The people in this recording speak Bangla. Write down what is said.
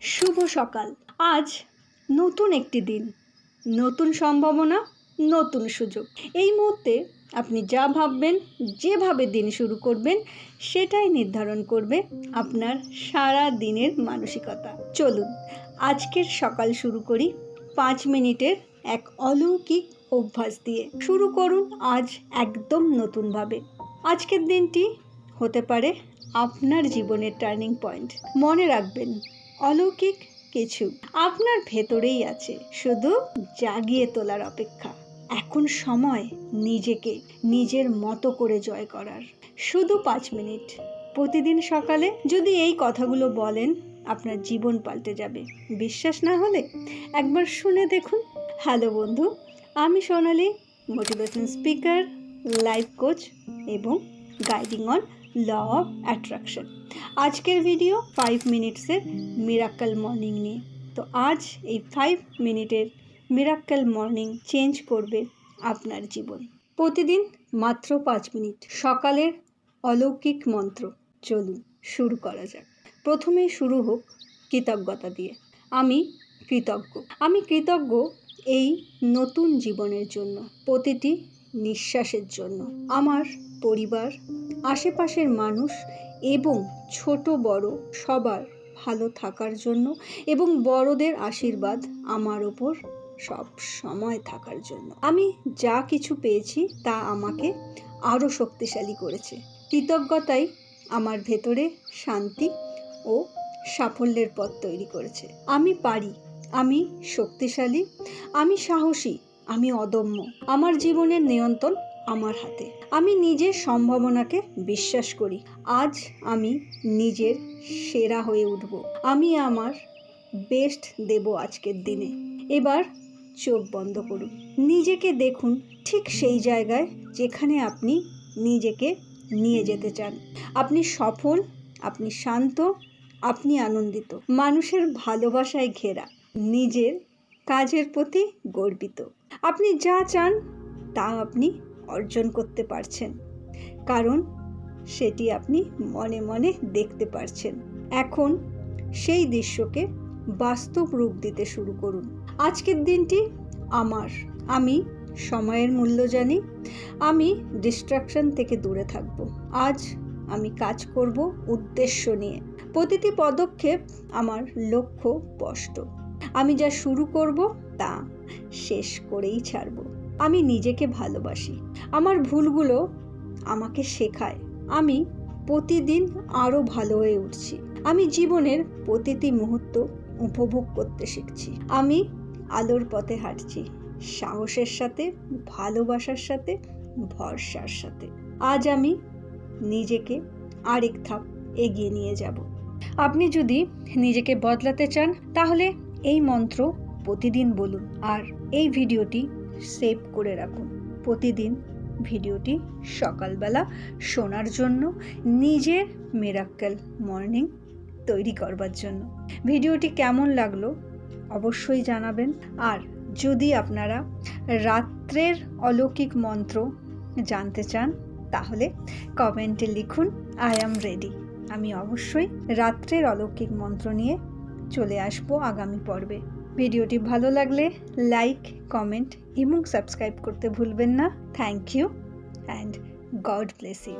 শুভ সকাল। আজ নতুন একটি দিন, নতুন সম্ভাবনা, নতুন সুযোগ। এই মুহূর্তে আপনি যা ভাববেন, যেভাবে দিন শুরু করবেন, সেটাই নির্ধারণ করবে আপনার সারা দিনের মানসিকতা। চলুন আজকের সকাল শুরু করি 5 মিনিটের এক অলৌকিক অভ্যাস দিয়ে। শুরু করুন আজ একদম নতুনভাবে। আজকের দিনটি হতে পারে আপনার জীবনের টার্নিং পয়েন্ট। মনে রাখবেন, অলৌকিক কিছু আপনার ভেতরেই আছে, শুধু জাগিয়ে তোলার অপেক্ষা। এখন সময় নিজেকে নিজের মতো করে জয় করার। শুধু 5 মিনিট প্রতিদিন সকালে যদি এই কথাগুলো বলেন, আপনার জীবন পাল্টে যাবে। বিশ্বাস না হলে একবার শুনে দেখুন। হ্যালো বন্ধু, আমি Sonali, motivation speaker, life coach এবং guiding on law of attraction. আজকের ভিডিও 5 মিনিটসের মিরাক্কেল মর্নিং নিয়ে। তো আজ এই 5 মিনিটের মিরাক্কেল মর্নিং চেঞ্জ করবে আপনার জীবন। প্রতিদিন মাত্র 5 মিনিট সকালের অলৌকিক মন্ত্র। চলুন শুরু করা যাক। প্রথমেই শুরু হোক কৃতজ্ঞতা দিয়ে। আমি কৃতজ্ঞ এই নতুন জীবনের জন্য, প্রতিটি নিঃশ্বাসের জন্য, আমার পরিবার, আশেপাশের মানুষ এবং ছোট বড় সবার ভালো থাকার জন্য এবং বড়দের আশীর্বাদ আমার ওপর সব সময় থাকার জন্য। আমি যা কিছু পেয়েছি তা আমাকে আরও শক্তিশালী করেছে। কৃতজ্ঞতাই আমার ভেতরে শান্তি ও সাফল্যের পথ তৈরি করেছে। আমি পারি, আমি শক্তিশালী, আমি সাহসী, আমি অদম্য। আমার জীবনের নিয়ন্ত্রণ আমার হাতে। আমি নিজের সম্ভাবনাকে বিশ্বাস করি। আজ আমি নিজের সেরা হয়ে উঠব। আমি আমার বেস্ট দেব আজকের দিনে। এবার চোখ বন্ধ করুন। নিজেকে দেখুন ঠিক সেই জায়গায় যেখানে আপনি নিজেকে নিয়ে যেতে চান। আপনি সফল, আপনি শান্ত, আপনি আনন্দিত, মানুষের ভালোবাসায় ঘেরা, নিজের কাজের প্রতি গর্বিত। আপনি যা চান তা আপনি অর্জন করতে পারছেন, কারণ সেটি আপনি মনে মনে দেখতে পারছেন। এখন সেই দৃশ্যকে বাস্তব রূপ দিতে শুরু করুন। আজকের দিনটি আমার। আমি সময়ের মূল্য জানি। আমি ডিস্ট্রাকশন থেকে দূরে থাকব। আজ আমি কাজ করব উদ্দেশ্য নিয়ে। প্রতিটি পদক্ষেপ আমার লক্ষ্য স্পষ্ট। আমি যা শুরু করব তা শেষ করেই ছাড়ব। আমি নিজেকে ভালোবাসি। আমার ভুলগুলো আমাকে শেখায়। আমি প্রতিদিন আরও ভালো হয়ে উঠছি। আমি জীবনের প্রতিটি মুহূর্ত উপভোগ করতে শিখছি। আমি আলোর পথে হাঁটছি, সাহসের সাথে, ভালোবাসার সাথে, ভরসার সাথে। আজ আমি নিজেকে আরেক ধাপ এগিয়ে নিয়ে যাব। আপনি যদি নিজেকে বদলাতে চান তাহলে এই মন্ত্র প্রতিদিন বলুন আর এই ভিডিওটি সেভ করে রাখুন। প্রতিদিন ভিডিওটি সকালবেলা শোনার জন্য, নিজের মিরাক্কেল মর্নিং তৈরি করবার জন্য। ভিডিওটি কেমন লাগলো অবশ্যই জানাবেন। আর যদি আপনারা রাত্রের অলৌকিক মন্ত্র জানতে চান তাহলে কমেন্টে লিখুন আই অ্যাম রেডি। আমি অবশ্যই রাত্রের অলৌকিক মন্ত্র নিয়ে চলে আসবো আগামী পর্বে। ভিডিওটি ভালো লাগলে লাইক, কমেন্ট এবং সাবস্ক্রাইব করতে ভুলবেন না। Thank you and God bless you.